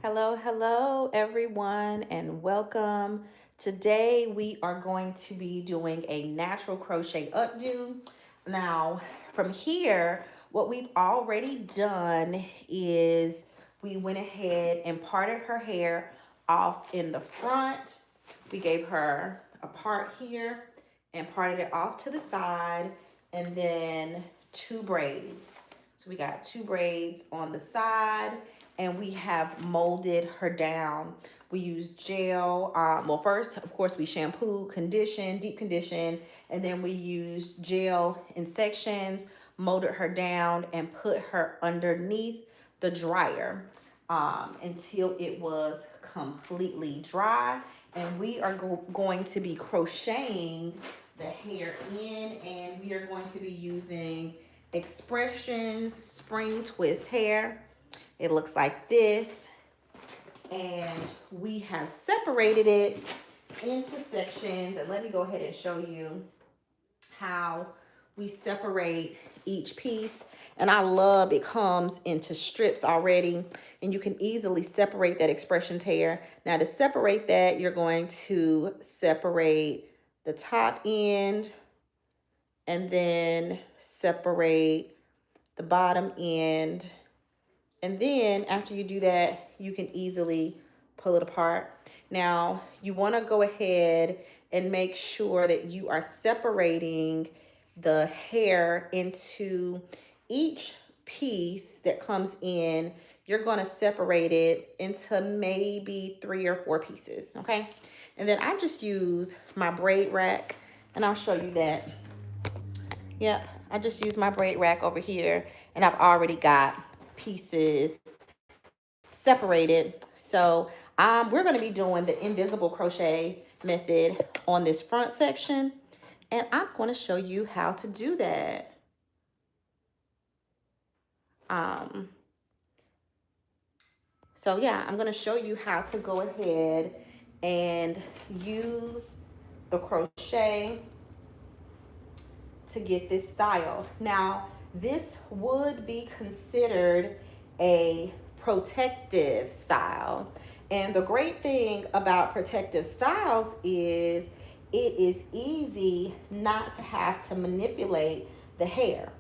Hello, hello, everyone, and welcome. Today we are going to be doing a natural crochet updo. Now, from here, what we've already done is we went ahead and parted her hair off in the front. We gave her a part here and parted it off to the side, and then two braids. So we got two braids on the side, and we have molded her down. We used gel. Well, first, of course, we shampoo, condition, deep condition, and then we used gel in sections, molded her down, and put her underneath the dryer until it was completely dry. And we are going to be crocheting the hair in, and we are going to be using Expressions Spring Twist hair. It looks like this, and we have separated it into sections. And let me go ahead and show you how we separate each piece. And I love it comes into strips already, and you can easily separate that Expressions hair. Now, to separate that, you're going to separate the top end and then separate the bottom end. And then after you do that, you can easily pull it apart. Now, you want to go ahead and make sure that you are separating the hair into each piece that comes in. You're going to separate it into maybe 3 or 4 pieces, okay? And then I just use my braid rack, and I'll show you that. Yep, I just use my braid rack over here, and I've already got pieces separated. So we're going to be doing the invisible crochet method on this front section, and I'm going to show you how to do that. So yeah, I'm going to show you how to go ahead and use the crochet to get this style. Now, this would be considered a protective style. And the great thing about protective styles is it is easy not to have to manipulate the hair.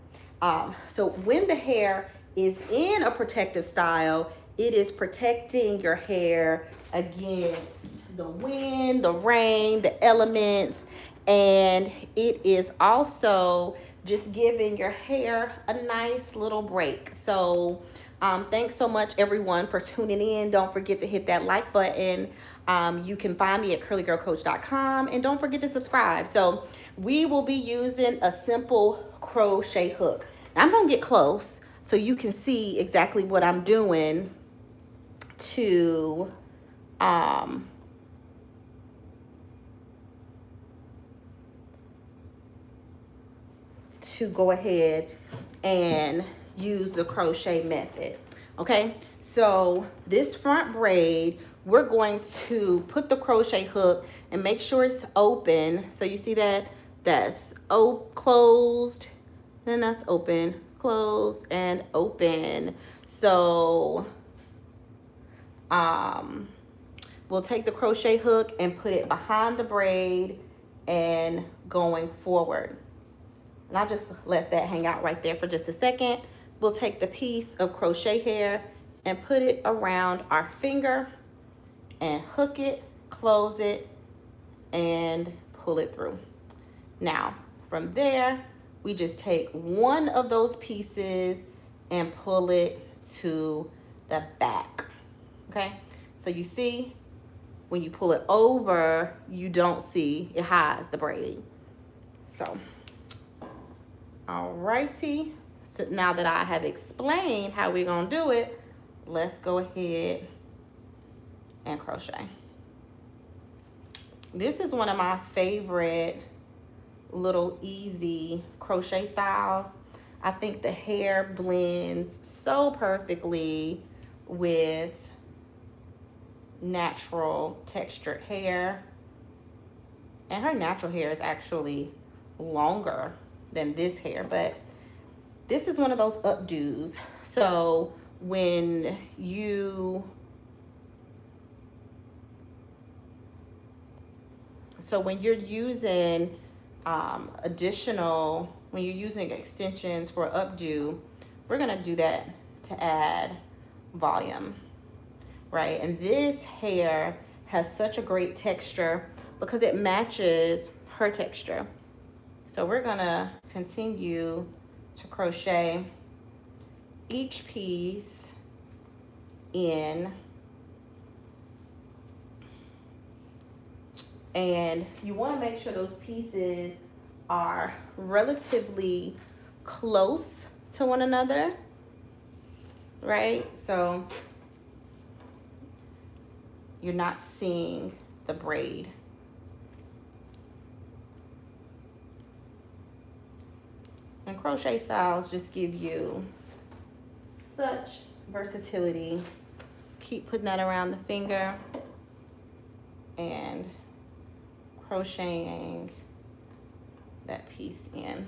So when the hair is in a protective style, it is protecting your hair against the wind, the rain, the elements, and it is also just giving your hair a nice little break. So thanks so much, everyone, for tuning in. Don't forget to hit that like button. You can find me at curlygirlcoach.com, and don't forget to subscribe. So we will be using a simple crochet hook. Now, I'm going to get close so you can see exactly what I'm doing to go ahead and use the crochet method. Okay, so this front braid, we're going to put the crochet hook and make sure it's open. So you see that that's closed, then that's open, closed, and open. So we'll take the crochet hook and put it behind the braid and going forward. And I'll just let that hang out right there for just a second. We'll take the piece of crochet hair and put it around our finger and hook it, close it, and pull it through. Now, from there, we just take one of those pieces and pull it to the back. Okay, so you see, when you pull it over, you don't see, it hides the braid. So, alrighty, so now that I have explained how we're gonna do it, let's go ahead and crochet. This is one of my favorite little easy crochet styles. I think the hair blends so perfectly with natural textured hair, and her natural hair is actually longer than this hair, but this is one of those updos. So when you So when you're using when you're using extensions for updo, we're gonna do that to add volume, right? And this hair has such a great texture because it matches her texture. So we're gonna continue to crochet each piece in, and you want to make sure those pieces are relatively close to one another, right? So you're not seeing the braid. And crochet styles just give you such versatility. Keep putting that around the finger and crocheting that piece in.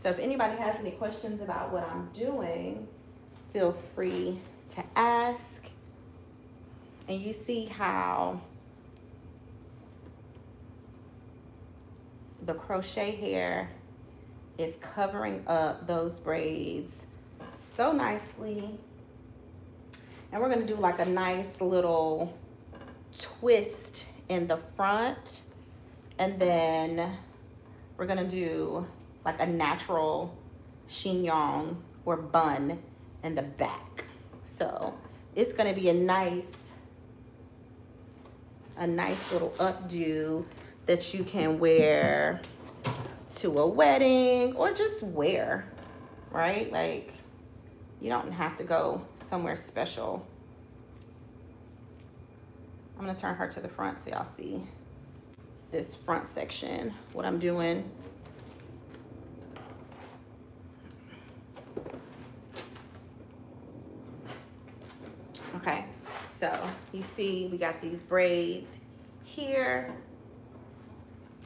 So if anybody has any questions about what I'm doing, feel free to ask. And you see how the crochet hair is covering up those braids so nicely. And we're gonna do like a nice little twist in the front, and then we're gonna do like a natural chignon or bun in the back. So it's gonna be a nice little updo that you can wear to a wedding or just wear, right? Like, you don't have to go somewhere special. I'm gonna turn her to the front so y'all see this front section, what I'm doing. Okay, so you see we got these braids here,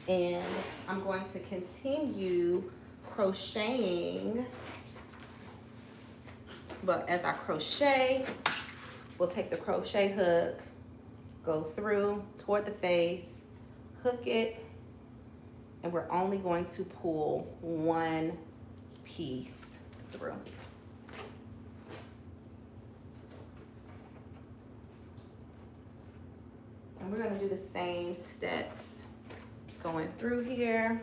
and I'm going to continue crocheting, but as I crochet, we'll take the crochet hook, go through toward the face, hook it, and we're only going to pull one piece through. And we're gonna do the same steps going through here.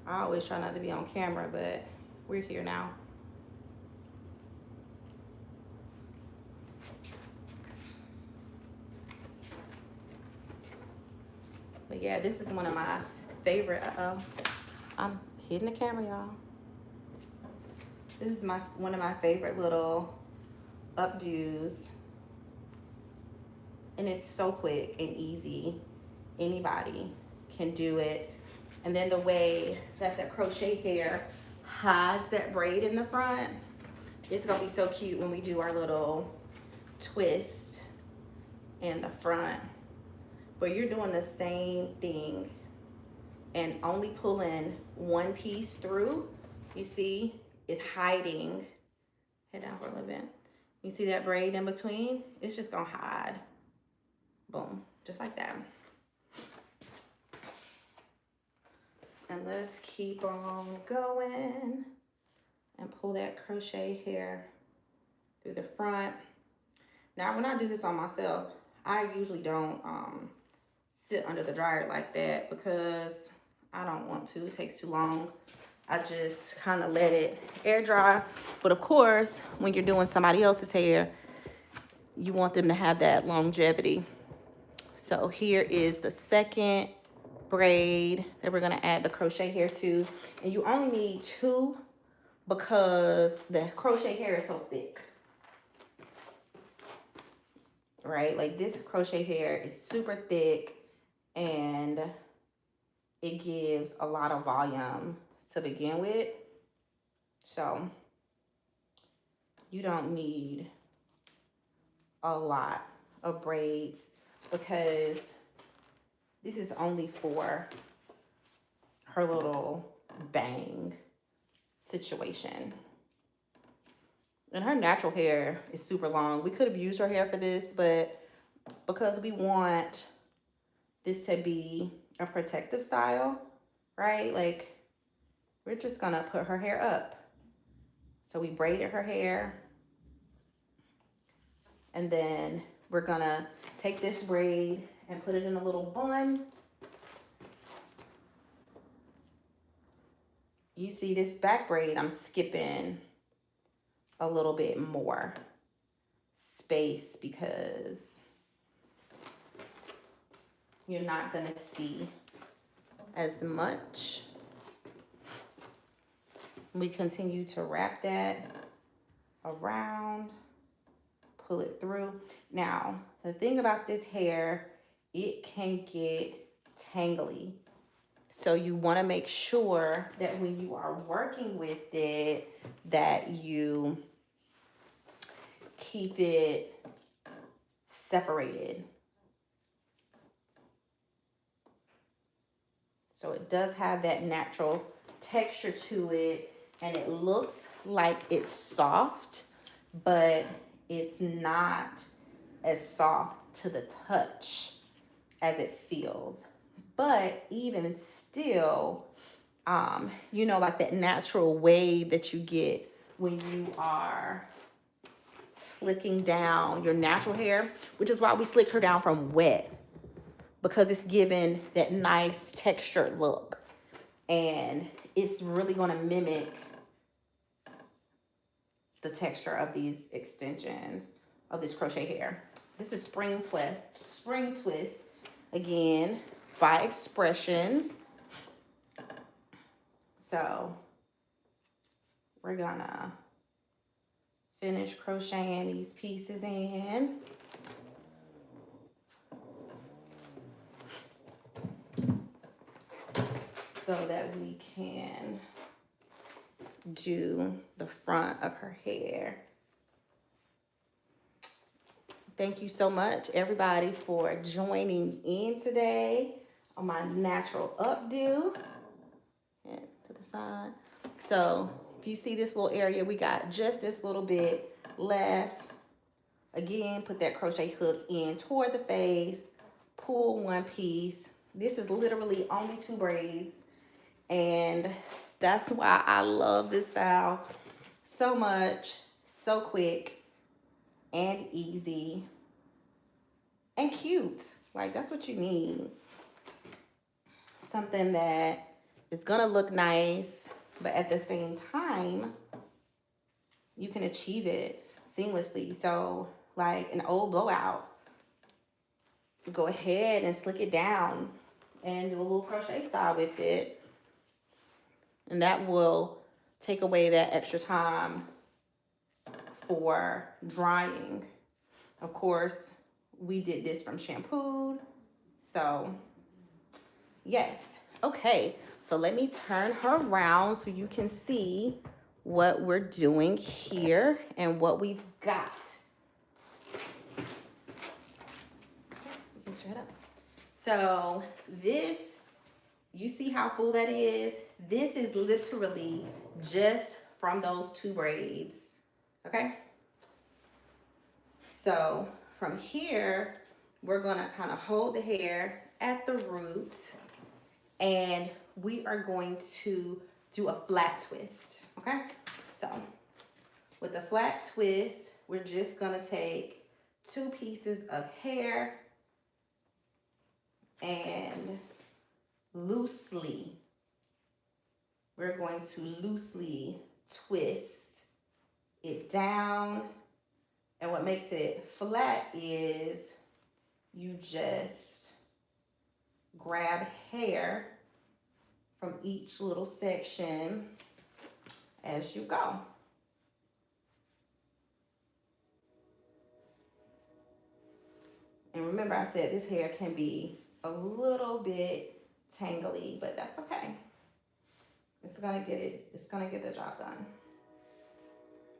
I always try not to be on camera, but we're here now. But yeah, this is one of my favorite, I'm hitting the camera, y'all. This is one of my favorite little updos. And it's so quick and easy. Anybody can do it. And then the way that the crochet hair hides that braid in the front, it's gonna be so cute when we do our little twist in the front. But you're doing the same thing and only pulling one piece through. You see, it's hiding. Head down for a little bit. You see that braid in between? It's just gonna hide. Boom, just like that. And let's keep on going and pull that crochet hair through the front. Now, when I do this on myself, I usually don't sit under the dryer like that because I don't want to. It takes too long. I just kind of let it air dry. But of course, when you're doing somebody else's hair, you want them to have that longevity. So here is the second braid that we're gonna add the crochet hair to. And you only need two because the crochet hair is so thick. Right, like this crochet hair is super thick and it gives a lot of volume to begin with. So you don't need a lot of braids because this is only for her little bang situation. And her natural hair is super long. We could have used her hair for this, but because we want this to be a protective style, right? Like, we're just gonna put her hair up. So we braided her hair, and then we're gonna take this braid and put it in a little bun. You see this back braid, I'm skipping a little bit more space because you're not gonna see as much. We continue to wrap that around, pull it through. Now, the thing about this hair, it can get tangly. So you want to make sure that when you are working with it, that you keep it separated. So it does have that natural texture to it, and it looks like it's soft, but it's not as soft to the touch as it feels. But even still, you know, like that natural wave that you get when you are slicking down your natural hair, which is why we slick her down from wet, because it's given that nice textured look. And it's really going to mimic the texture of these extensions of this crochet hair. This is spring twist again by Expressions. So we're gonna finish crocheting these pieces in. So that we can do the front of her hair. Thank you so much, everybody, for joining in today on my natural updo. And to the side. So if you see this little area, we got just this little bit left. Again, put that crochet hook in toward the face, pull one piece. This is literally only 2 braids, and that's why I love this style so much. So quick and easy and cute. Like, that's what you need. Something that is gonna look nice, but at the same time, you can achieve it seamlessly. So, like an old blowout, go ahead and slick it down and do a little crochet style with it. And that will take away that extra time for drying. Of course, we did this from shampooed. So, yes. Okay, so let me turn her around so you can see what we're doing here and what we've got. So this, you see how full that is? This is literally just from those 2 braids, okay? So from here, we're gonna kind of hold the hair at the root, and we are going to do a flat twist, okay? So with the flat twist, we're just gonna take 2 pieces of hair and we're going to loosely twist it down. And what makes it flat is you just grab hair from each little section as you go. And remember, I said this hair can be a little bit tangly, but that's okay. It's gonna get the job done.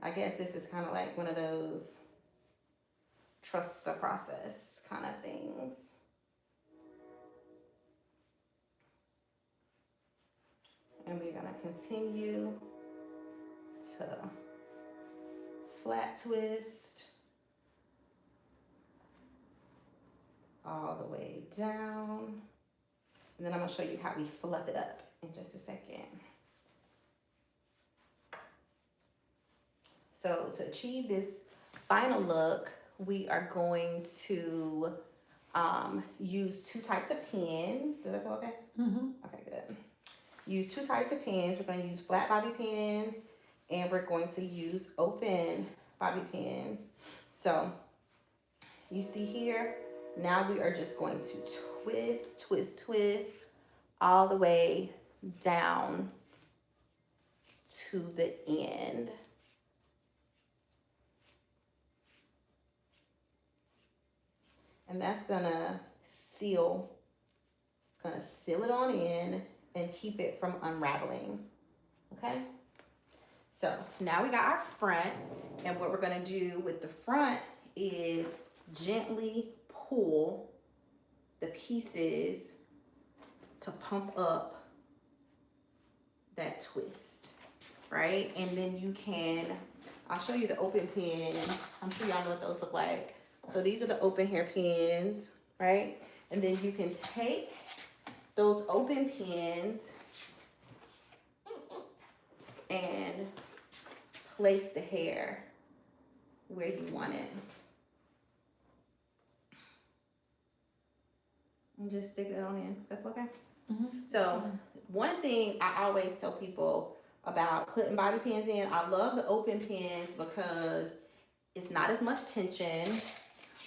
I guess this is kind of like one of those trust the process kind of things. And we're gonna continue to flat twist all the way down. And then I'm gonna show you how we fluff it up in just a second. So to achieve this final look, we are going to use two types of pins. Does that feel okay? Mm-hmm. Okay, good. Use two types of pins. We're going to use flat bobby pins, and we're going to use open bobby pins. So you see here, now we are just going to twist, twist, twist all the way down to the end. And that's gonna seal it on in and keep it from unraveling, okay? So now we got our front, and what we're gonna do with the front is gently pull the pieces to pump up that twist, right? And then you can, I'll show you the open pins. I'm sure y'all know what those look like. So these are the open hair pins, right? And then you can take those open pins and place the hair where you want it. And just stick that on in. Is that okay? Mm-hmm. So one thing I always tell people about putting bobby pins in, I love the open pins because it's not as much tension.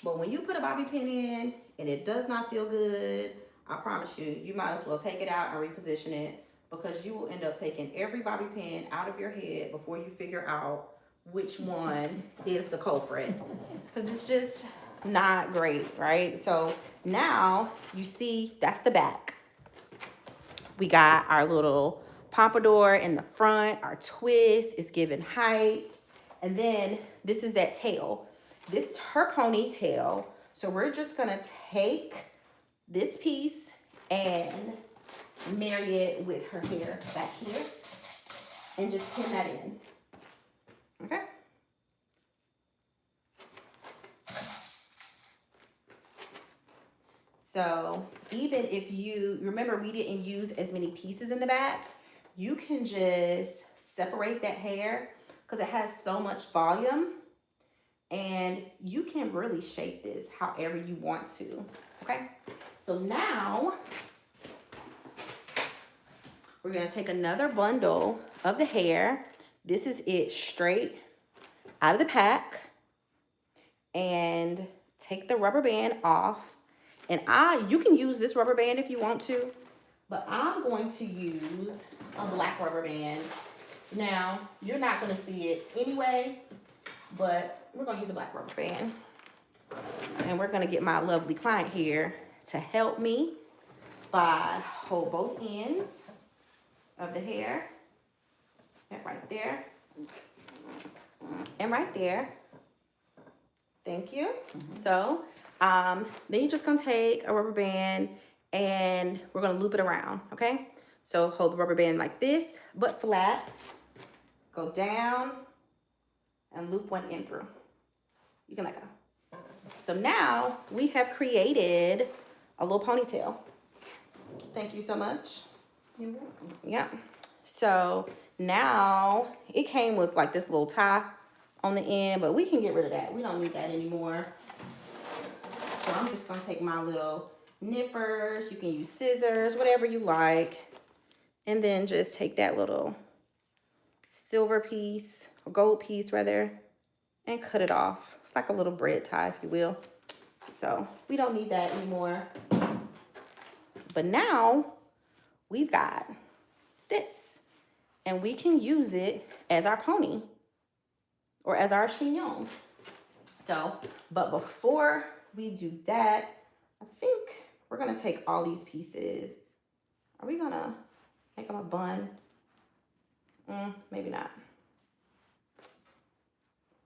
But when you put a bobby pin in and it does not feel good, I promise you, you might as well take it out and reposition it, because you will end up taking every bobby pin out of your head before you figure out which one is the culprit. Because it's just not great, right? So now you see that's the back. We got our little pompadour in the front. Our twist is giving height. And then this is that tail. This is her ponytail. So we're just gonna take this piece and marry it with her hair back here and just pin that in, okay? So even if you, remember we didn't use as many pieces in the back, you can just separate that hair because it has so much volume. And you can really shape this however you want to, okay? So now, we're gonna take another bundle of the hair. This is it straight out of the pack. And take the rubber band off. And you can use this rubber band if you want to, but I'm going to use a black rubber band. Now, you're not gonna see it anyway, but we're gonna use a black rubber band. And we're gonna get my lovely client here to help me by hold both ends of the hair. That right there. And right there. Thank you. Mm-hmm. So, then you're just gonna take a rubber band and we're gonna loop it around, okay? So hold the rubber band like this, but flat. Go down and loop one in through. You can let go. So now we have created a little ponytail. Thank you so much. You're welcome. Yeah. So now it came with like this little tie on the end, but we can get rid of that. We don't need that anymore. So I'm just gonna take my little nippers. You can use scissors, whatever you like. And then just take that little silver piece, or gold piece rather, and cut it off. It's like a little bread tie, if you will. So we don't need that anymore. But now we've got this, and we can use it as our pony or as our chignon. So, but before we do that, I think we're gonna take all these pieces. Are we gonna make them a bun? Maybe not.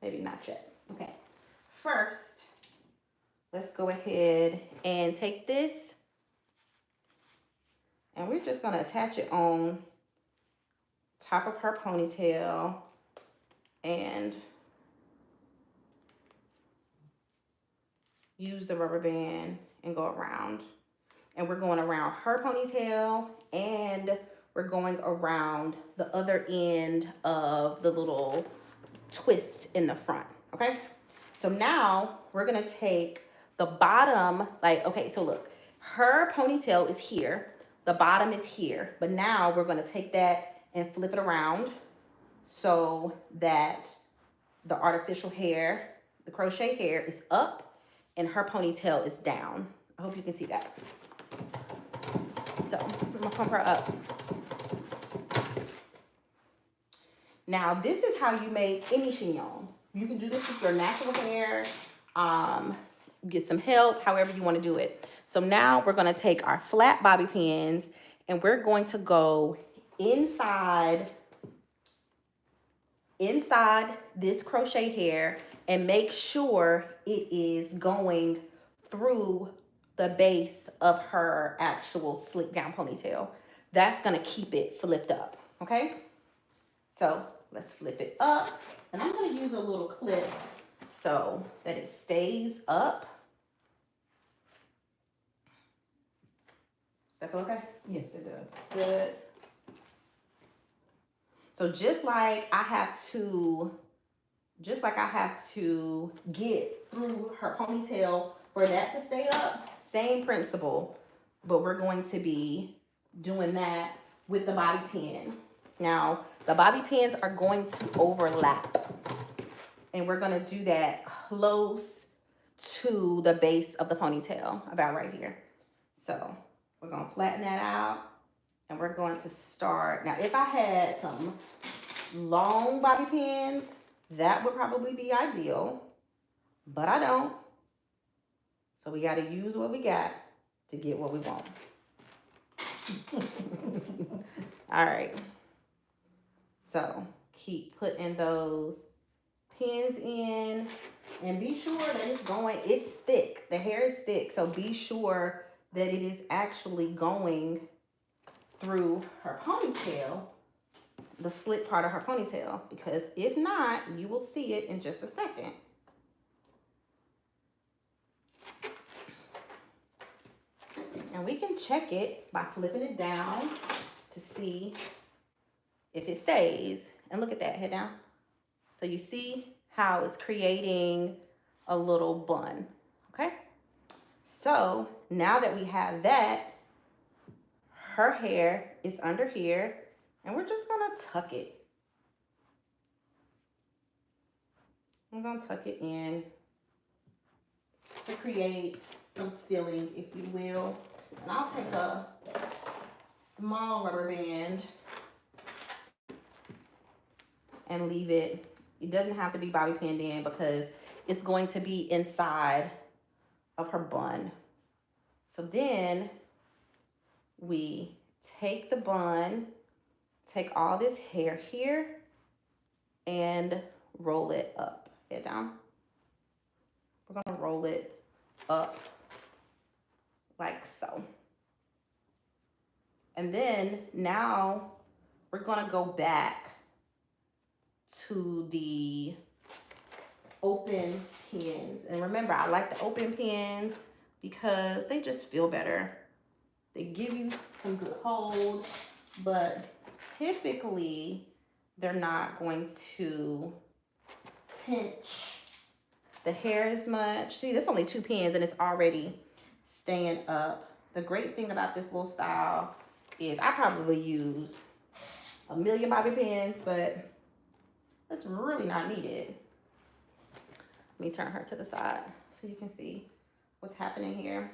Maybe not yet. Okay. First, let's go ahead and take this, and we're just gonna attach it on top of her ponytail, and use the rubber band and go around. And we're going around her ponytail, and we're going around the other end of the little twist in the front, okay? So now we're gonna take the bottom, like, okay, so look, her ponytail is here, the bottom is here, but now we're gonna take that and flip it around so that the artificial hair, the crochet hair is up and her ponytail is down. I hope you can see that. So I'm gonna pump her up. Now this is how you make any chignon. You can do this with your natural hair, get some help, however you want to do it. So now we're going to take our flat bobby pins and we're going to go inside this crochet hair and make sure it is going through the base of her actual slick down ponytail. That's going to keep it flipped up, okay? So let's flip it up, and I'm going to use a little clip so that it stays up. Does that feel okay? Yes, it does. Good. So just like I have to get through her ponytail for that to stay up, same principle, but we're going to be doing that with the bobby pin. Now, the bobby pins are going to overlap, and we're going to do that close to the base of the ponytail, about right here. So we're going to flatten that out, and we're going to start. Now, if I had some long bobby pins, that would probably be ideal, but I don't. So we got to use what we got to get what we want. All right. So keep putting those pins in and be sure that it's thick. The hair is thick, so be sure that it is actually going through her ponytail, the slit part of her ponytail, because if not, you will see it in just a second. And we can check it by flipping it down to see if it stays. And look at that, head down. So you see how it's creating a little bun, okay? So now that we have that, her hair is under here, and we're just gonna tuck it. I'm gonna tuck it in to create some filling, if you will. And I'll take a small rubber band and leave it. It doesn't have to be bobby pinned in because it's going to be inside of her bun. So then we take the bun, take all this hair here, and roll it up. Head down. We're gonna roll it up like so. And then now we're gonna go back to the open pins. And remember, I like the open pins because they just feel better. They give you some good hold, but typically they're not going to pinch the hair as much. See, there's only 2 pins and it's already staying up. The great thing about this little style is I probably use a million bobby pins, but that's really not needed. Let me turn her to the side so you can see what's happening here.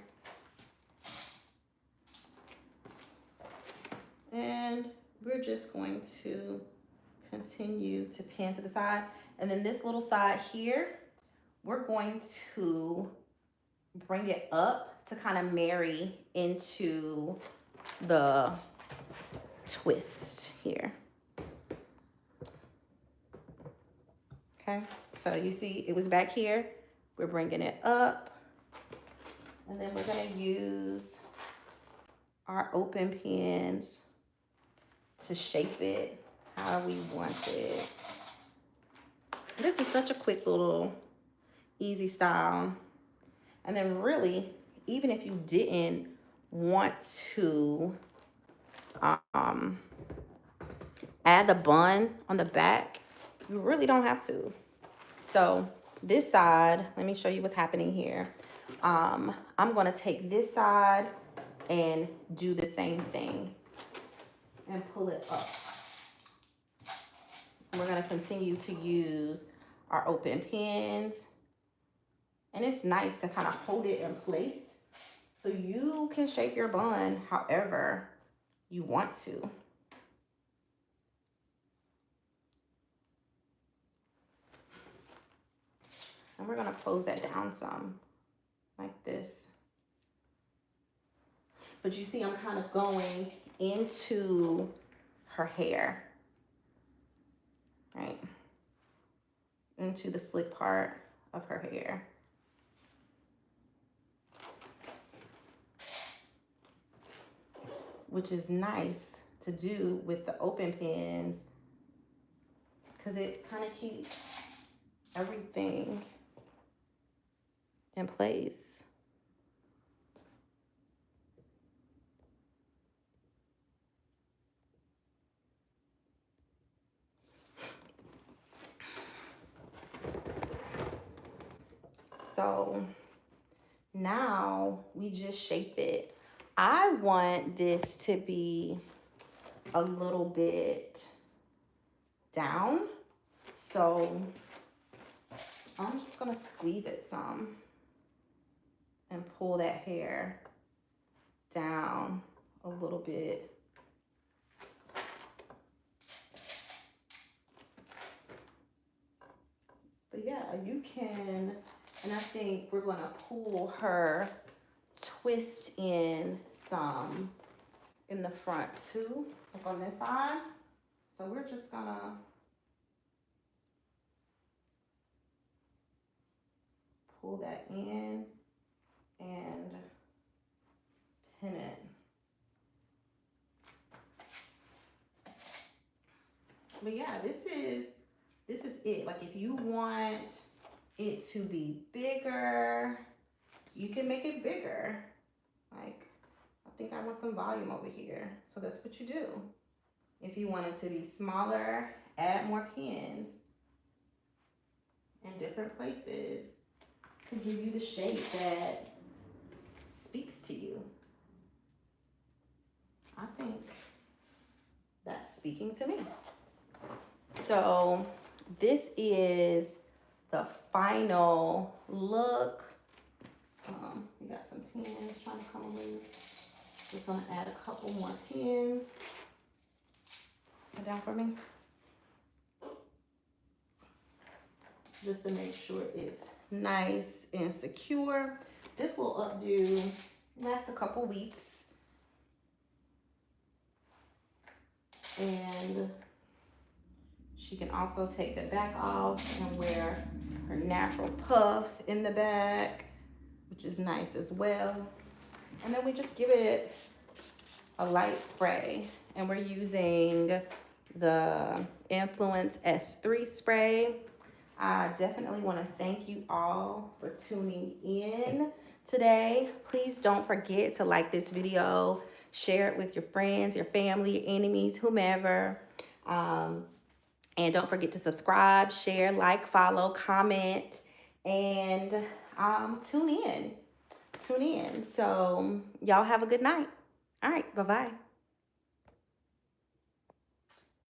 And we're just going to continue to pin to the side. And then this little side here, we're going to bring it up to kind of marry into the twist here. Okay, so you see it was back here. We're bringing it up. And then we're gonna use our open pins to shape it how we want it. This is such a quick little easy style. And then really, even if you didn't want to um, add the bun on the back, you really don't have to. So this side, let me show you what's happening here. I'm going to take this side and do the same thing and pull it up. We're going to continue to use our open pins. And it's nice to kind of hold it in place so you can shape your bun however you want to. And we're going to close that down some like this. But you see, I'm kind of going into her hair, right? Into the slick part of her hair. Which is nice to do with the open pins because it kind of keeps everything in place. So now we just shape it. I want this to be a little bit down. So I'm just gonna squeeze it some and pull that hair down a little bit. But yeah, you can, and I think we're gonna pull her twist in some in the front too, like on this side. So we're just gonna pull that in and pin it. But yeah, this is it. Like if you want it to be bigger, you can make it bigger. Like I think I want some volume over here. So that's what you do. If you want it to be smaller, add more pins in different places to give you the shape that speaks to you. I think that's speaking to me. So this is the final look. We got some pins trying to come loose. Just gonna add a couple more pins. Put down for me. Just to make sure it's nice and secure. This will updo last a couple weeks. And she can also take the back off and wear her natural puff in the back, which is nice as well. And then we just give it a light spray. And we're using the Influence S3 spray. I definitely want to thank you all for tuning in today. Please don't forget to like this video, share it with your friends, your family, your enemies, whomever. And don't forget to subscribe, share, like, follow, comment, and tune in. So y'all have a good night. All right, bye-bye.